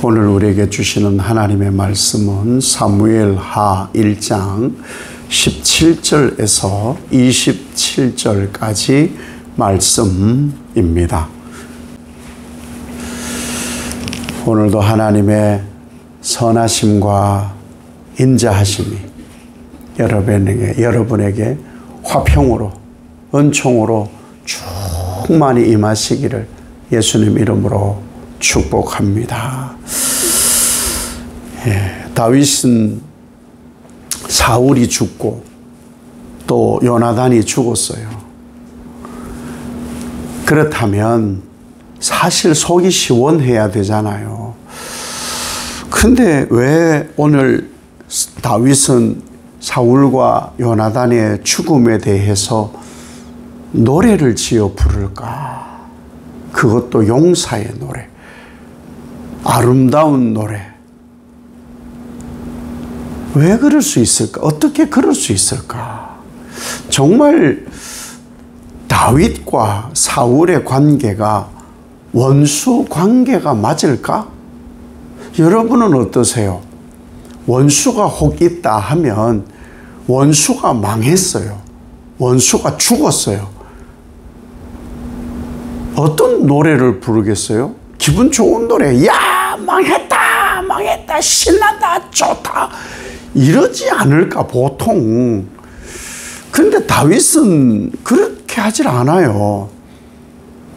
오늘 우리에게 주시는 하나님의 말씀은 사무엘하 1장 17절에서 27절까지 말씀입니다. 오늘도 하나님의 선하심과 인자하심이 여러분에게 화평으로 은총으로 충만히 임하시기를 예수님 이름으로 축복합니다. 다윗은 사울이 죽고 또 요나단이 죽었어요. 그렇다면 사실 속이 시원해야 되잖아요. 근데 왜 오늘 다윗은 사울과 요나단의 죽음에 대해서 노래를 지어 부를까? 그것도 용사의 노래, 아름다운 노래. 왜 그럴 수 있을까? 어떻게 그럴 수 있을까? 정말 다윗과 사울의 관계가 원수 관계가 맞을까? 여러분은 어떠세요? 원수가 혹 있다 하면 원수가 망했어요. 원수가 죽었어요. 어떤 노래를 부르겠어요? 기분 좋은 노래. 야, 망했다, 망했다, 신난다, 좋다. 이러지 않을까, 보통. 근데 다윗은 그렇게 하질 않아요.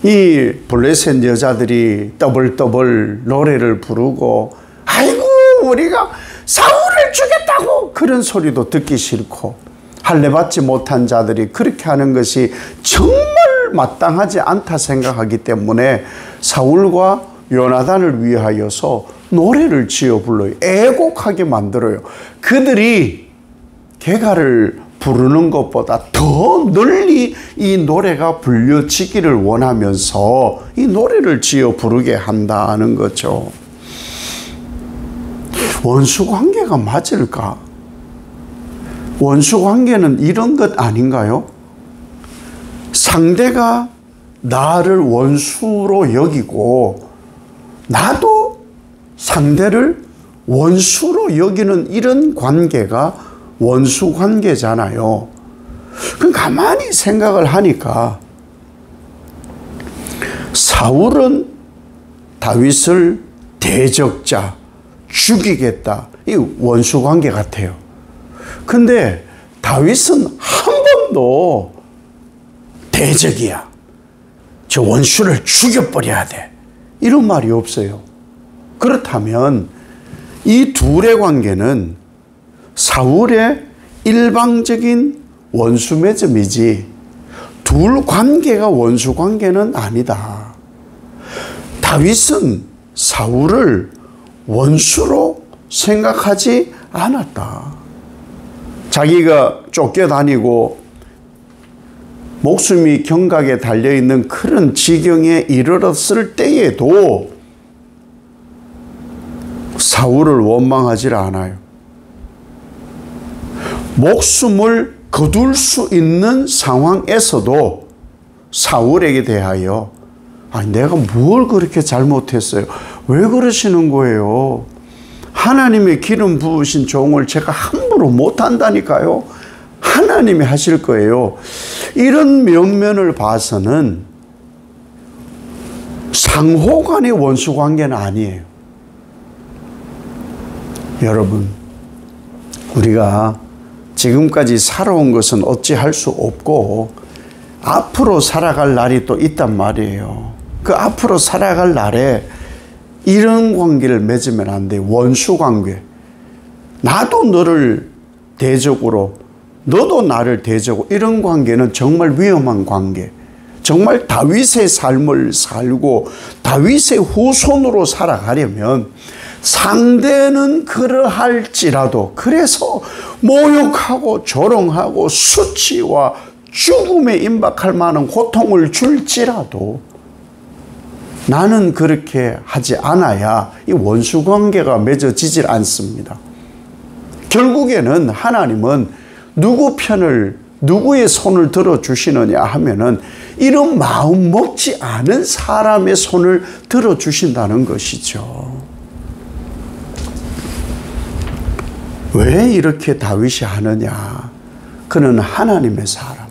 이 블레셋 여자들이 떠벌떠벌 노래를 부르고, 아이고, 우리가 사울을 죽였다고! 그런 소리도 듣기 싫고, 할례받지 못한 자들이 그렇게 하는 것이 정말 마땅하지 않다 생각하기 때문에 사울과 요나단을 위하여서 노래를 지어 불러요. 애곡하게 만들어요. 그들이 개가를 부르는 것보다 더 널리 이 노래가 불려지기를 원하면서 이 노래를 지어 부르게 한다는 거죠. 원수 관계가 맞을까? 원수 관계는 이런 것 아닌가요? 상대가 나를 원수로 여기고 나도 상대를 원수로 여기는 이런 관계가 원수 관계잖아요. 그럼 가만히 생각을 하니까 사울은 다윗을 대적자, 죽이겠다. 이 원수 관계 같아요. 근데 다윗은 한 번도 대적이야, 저 원수를 죽여버려야 돼, 이런 말이 없어요. 그렇다면 이 둘의 관계는 사울의 일방적인 원수 맺음이지 둘 관계가 원수 관계는 아니다. 다윗은 사울을 원수로 생각하지 않았다. 자기가 쫓겨다니고 목숨이 경각에 달려있는 그런 지경에 이르렀을 때에도 사울을 원망하지 않아요. 목숨을 거둘 수 있는 상황에서도 사울에게 대하여 내가 뭘 그렇게 잘못했어요? 왜 그러시는 거예요? 하나님의 기름 부으신 종을 제가 함부로 못한다니까요. 하나님이 하실 거예요. 이런 면면을 봐서는 상호 간의 원수 관계는 아니에요. 여러분, 우리가 지금까지 살아온 것은 어찌할 수 없고 앞으로 살아갈 날이 또 있단 말이에요. 그 앞으로 살아갈 날에 이런 관계를 맺으면 안 돼요. 원수 관계. 나도 너를 대적으로, 너도 나를 대적으로, 이런 관계는 정말 위험한 관계. 정말 다윗의 삶을 살고 다윗의 후손으로 살아가려면 상대는 그러할지라도, 그래서 모욕하고 조롱하고 수치와 죽음에 임박할 만한 고통을 줄지라도 나는 그렇게 하지 않아야 이 원수 관계가 맺어지질 않습니다. 결국에는 하나님은 누구 편을, 누구의 손을 들어주시느냐 하면은 이런 마음 먹지 않은 사람의 손을 들어주신다는 것이죠. 왜 이렇게 다윗이 하느냐? 그는 하나님의 사람,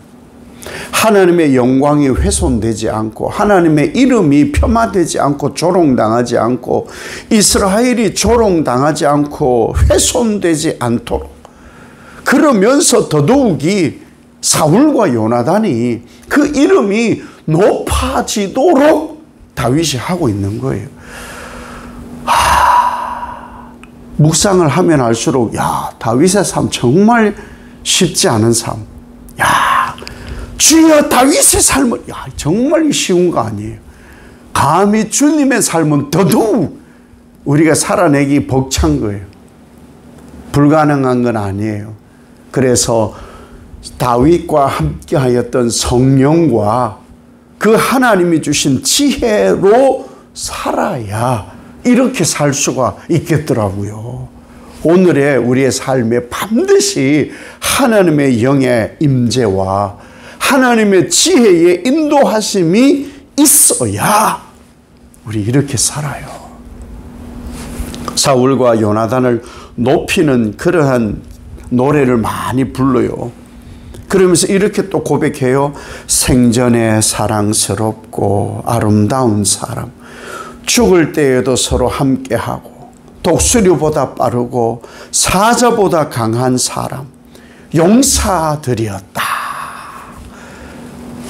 하나님의 영광이 훼손되지 않고 하나님의 이름이 폄하되지 않고 조롱당하지 않고 이스라엘이 조롱당하지 않고 훼손되지 않도록, 그러면서 더더욱이 사울과 요나단이 그 이름이 높아지도록 다윗이 하고 있는 거예요. 묵상을 하면 할수록 다윗의 삶 정말 쉽지 않은 삶. 주여 다윗의 삶은 정말 쉬운 거 아니에요. 감히 주님의 삶은 더더욱 우리가 살아내기 벅찬 거예요. 불가능한 건 아니에요. 그래서 다윗과 함께하였던 성령과 그 하나님이 주신 지혜로 살아야 이렇게 살 수가 있겠더라고요. 오늘의 우리의 삶에 반드시 하나님의 영의 임재와 하나님의 지혜의 인도하심이 있어야 우리 이렇게 살아요. 사울과 요나단을 높이는 그러한 노래를 많이 불러요. 그러면서 이렇게 또 고백해요. 생전에 사랑스럽고 아름다운 사람, 죽을 때에도 서로 함께하고 독수리보다 빠르고 사자보다 강한 사람, 용사들이었다.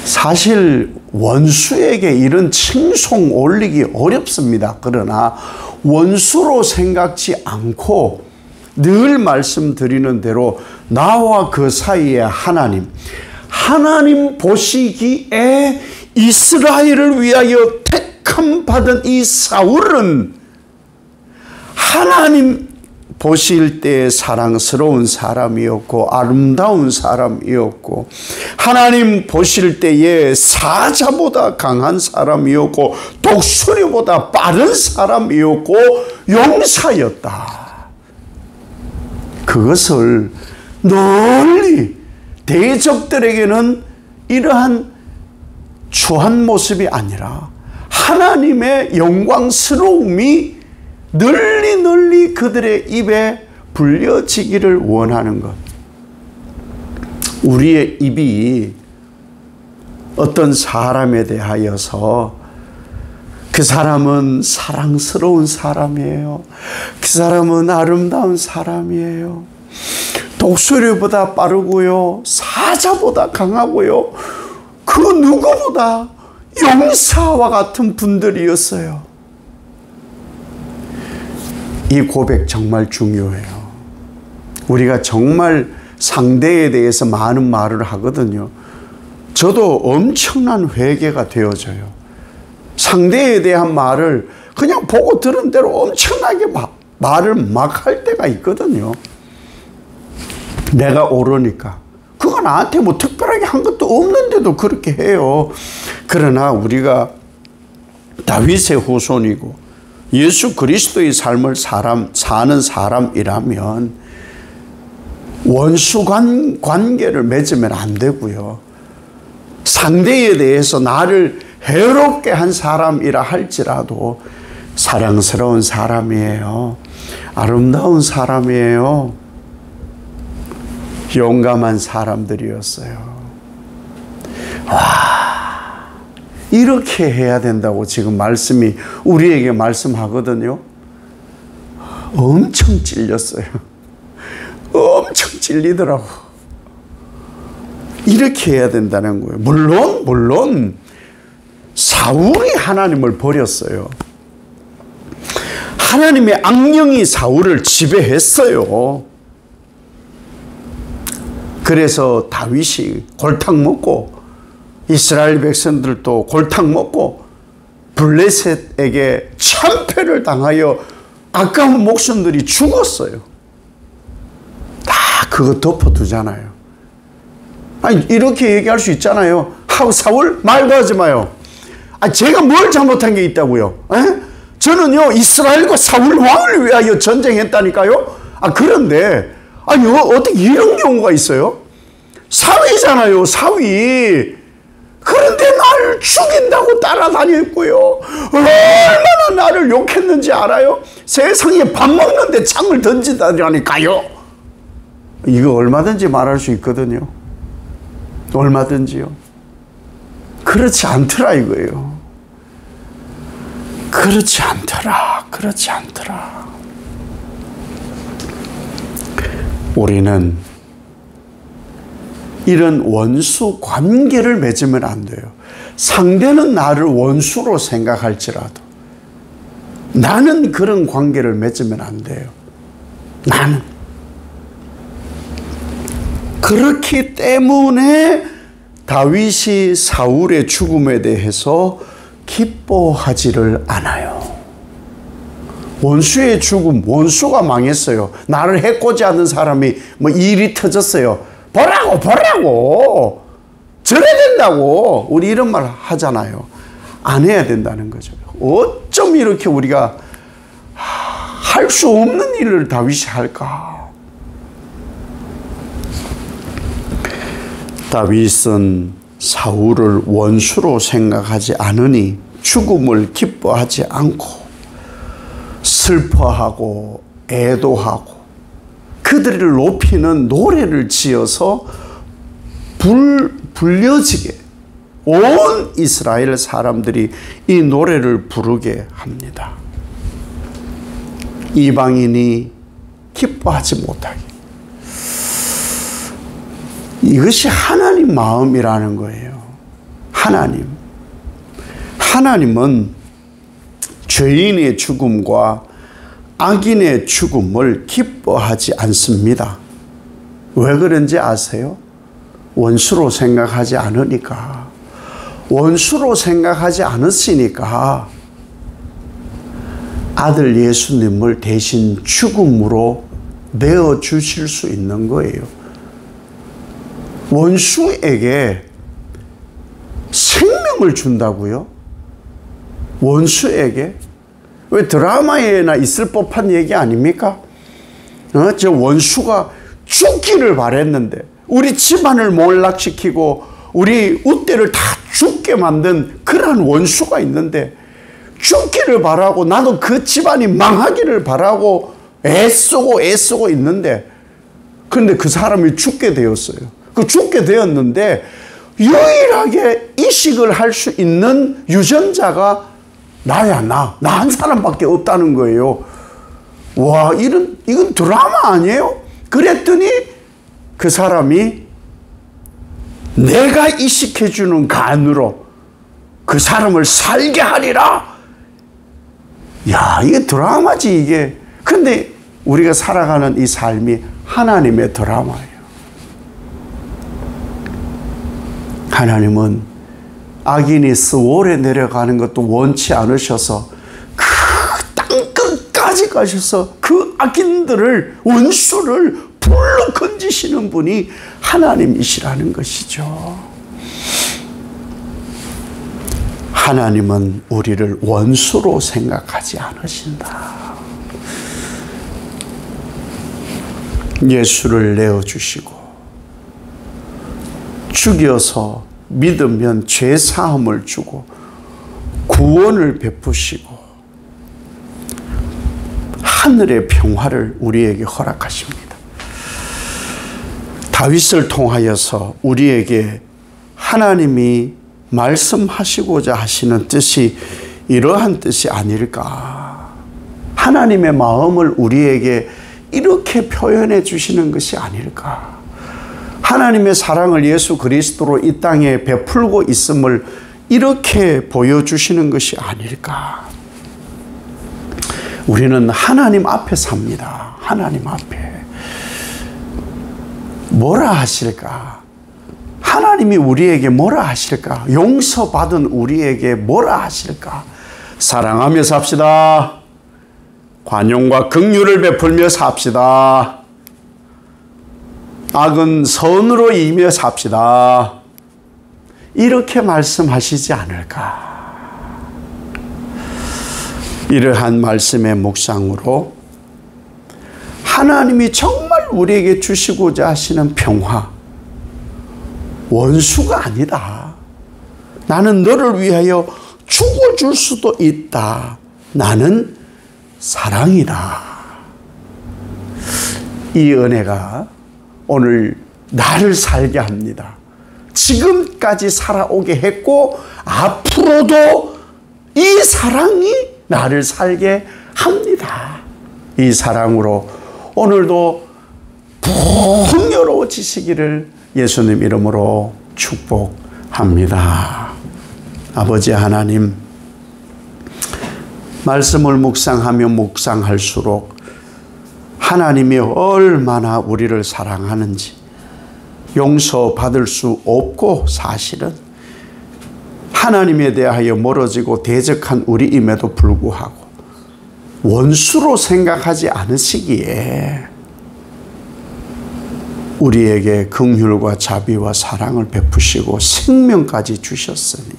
사실 원수에게 이런 칭송 올리기 어렵습니다. 그러나 원수로 생각지 않고 늘 말씀드리는 대로 나와 그 사이에 하나님 보시기에 이스라엘을 위하여 택함 받은 이 사울은 하나님 보실 때 사랑스러운 사람이었고 아름다운 사람이었고 하나님 보실 때에 사자보다 강한 사람이었고 독수리보다 빠른 사람이었고 용사였다. 그것을 널리 대적들에게는 이러한 추한 모습이 아니라 하나님의 영광스러움이 널리 그들의 입에 불려지기를 원하는 것. 우리의 입이 어떤 사람에 대하여서 그 사람은 사랑스러운 사람이에요. 그 사람은 아름다운 사람이에요. 독수리보다 빠르고요. 사자보다 강하고요. 그 누구보다 용사와 같은 분들이었어요. 이 고백 정말 중요해요. 우리가 정말 상대에 대해서 많은 말을 하거든요. 저도 엄청난 회개가 되어져요. 상대에 대한 말을 그냥 보고 들은 대로 엄청나게 말을 막 할 때가 있거든요. 내가 옳으니까. 그거 나한테 뭐 특별하게 한 것도 없는데도 그렇게 해요. 그러나 우리가 다윗의 후손이고 예수 그리스도의 삶을 사는 사람이라면 원수 관계를 맺으면 안 되고요. 상대에 대해서 나를 해롭게 한 사람이라 할지라도 사랑스러운 사람이에요. 아름다운 사람이에요. 용감한 사람들이었어요. 이렇게 해야 된다고 지금 말씀이 우리에게 말씀하거든요. 엄청 찔렸어요. 엄청 찔리더라고. 이렇게 해야 된다는 거예요. 물론 사울이 하나님을 버렸어요. 하나님의 악령이 사울을 지배했어요. 그래서 다윗이 골탕 먹고 이스라엘 백성들도 골탕 먹고 블레셋에게 참패를 당하여 아까운 목숨들이 죽었어요. 다 그거 덮어두잖아요. 아니 이렇게 얘기할 수 있잖아요. 사울 말도 하지 마요. 제가 뭘 잘못한 게 있다고요? 저는요 이스라엘과 사울 왕을 위하여 전쟁했다니까요. 그런데 어떻게 이런 경우가 있어요? 사위잖아요, 사위. 그런데 나를 죽인다고 따라다녔고요. 얼마나 나를 욕했는지 알아요? 세상에 밥 먹는데 창을 던진다니까요. 이거 얼마든지 말할 수 있거든요. 얼마든지요. 그렇지 않더라 이거예요. 그렇지 않더라. 그렇지 않더라. 우리는 이런 원수 관계를 맺으면 안 돼요. 상대는 나를 원수로 생각할지라도 나는 그런 관계를 맺으면 안 돼요. 나는. 그렇기 때문에 다윗이 사울의 죽음에 대해서 기뻐하지를 않아요. 원수의 죽음, 원수가 망했어요. 나를 해코지 하는 사람이 뭐 일이 터졌어요. 보라고! 저래야 된다고! 우리 이런 말 하잖아요. 안 해야 된다는 거죠. 어쩜 이렇게 우리가 할 수 없는 일을 다윗이 할까? 다윗은 사울을 원수로 생각하지 않으니 죽음을 기뻐하지 않고 슬퍼하고 애도하고 그들을 높이는 노래를 지어서 불려지게 온 이스라엘 사람들이 이 노래를 부르게 합니다. 이방인이 기뻐하지 못하게. 이것이 하나님 마음이라는 거예요. 하나님은 죄인의 죽음과 악인의 죽음을 기뻐하지 않습니다. 왜 그런지 아세요? 원수로 생각하지 않으니까. 원수로 생각하지 않으시니까 아들 예수님을 대신 죽음으로 내어주실 수 있는 거예요. 원수에게 생명을 준다고요? 원수에게? 왜 드라마에나 있을 법한 얘기 아닙니까? 저 원수가 죽기를 바랬는데 우리 집안을 몰락시키고 우리 웃대를 다 죽게 만든 그런 원수가 있는데 죽기를 바라고 나도 그 집안이 망하기를 바라고 애쓰고 있는데 그런데 그 사람이 죽게 되었어요. 그 죽게 되었는데 유일하게 이식을 할 수 있는 유전자가 나야 나 한 사람밖에 없다는 거예요. 와, 이건 드라마 아니에요? 그랬더니 그 사람이 내가 이식해주는 간으로 그 사람을 살게 하리라. 야, 이게 드라마지 이게. 근데 우리가 살아가는 이 삶이 하나님의 드라마예요. 하나님은 악인이 스월에 내려가는 것도 원치 않으셔서 그 땅끝까지 가셔서 그 악인들을 원수를 불러 건지시는 분이 하나님이시라는 것이죠. 하나님은 우리를 원수로 생각하지 않으신다. 예수를 내어주시고 죽여서 믿으면 죄 사함을 주고 구원을 베푸시고 하늘의 평화를 우리에게 허락하십니다. 다윗을 통하여서 우리에게 하나님이 말씀하시고자 하시는 뜻이 이러한 뜻이 아닐까. 하나님의 마음을 우리에게 이렇게 표현해 주시는 것이 아닐까. 하나님의 사랑을 예수 그리스도로 이 땅에 베풀고 있음을 이렇게 보여주시는 것이 아닐까. 우리는 하나님 앞에 삽니다. 하나님 앞에. 뭐라 하실까? 하나님이 우리에게 뭐라 하실까? 용서받은 우리에게 뭐라 하실까? 사랑하며 삽시다. 관용과 긍휼을 베풀며 삽시다. 악은 선으로 이기며 삽시다. 이렇게 말씀하시지 않을까? 이러한 말씀의 묵상으로 하나님이 정말 우리에게 주시고자 하시는 평화, 원수가 아니다. 나는 너를 위하여 죽어줄 수도 있다. 나는 사랑이다. 이 은혜가 오늘 나를 살게 합니다. 지금까지 살아오게 했고 앞으로도 이 사랑이 나를 살게 합니다. 이 사랑으로 오늘도 풍요로워지시기를 예수님 이름으로 축복합니다. 아버지 하나님, 말씀을 묵상하면 묵상할수록 하나님이 얼마나 우리를 사랑하는지 용서받을 수 없고, 사실은 하나님에 대하여 멀어지고 대적한 우리임에도 불구하고 원수로 생각하지 않으시기에 우리에게 긍휼과 자비와 사랑을 베푸시고 생명까지 주셨으니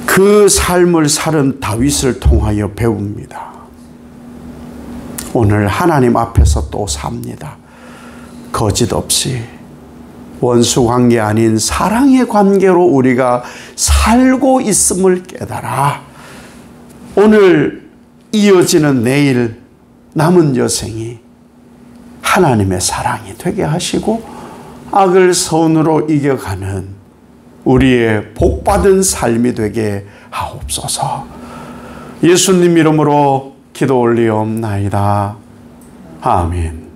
그 삶을 살은 다윗을 통하여 배웁니다. 오늘 하나님 앞에서 또 삽니다. 거짓 없이 원수 관계 아닌 사랑의 관계로 우리가 살고 있음을 깨달아 오늘 이어지는 내일 남은 여생이 하나님의 사랑이 되게 하시고 악을 선으로 이겨가는 우리의 복받은 삶이 되게 하옵소서. 예수님 이름으로 기도 올리옵나이다. 아멘.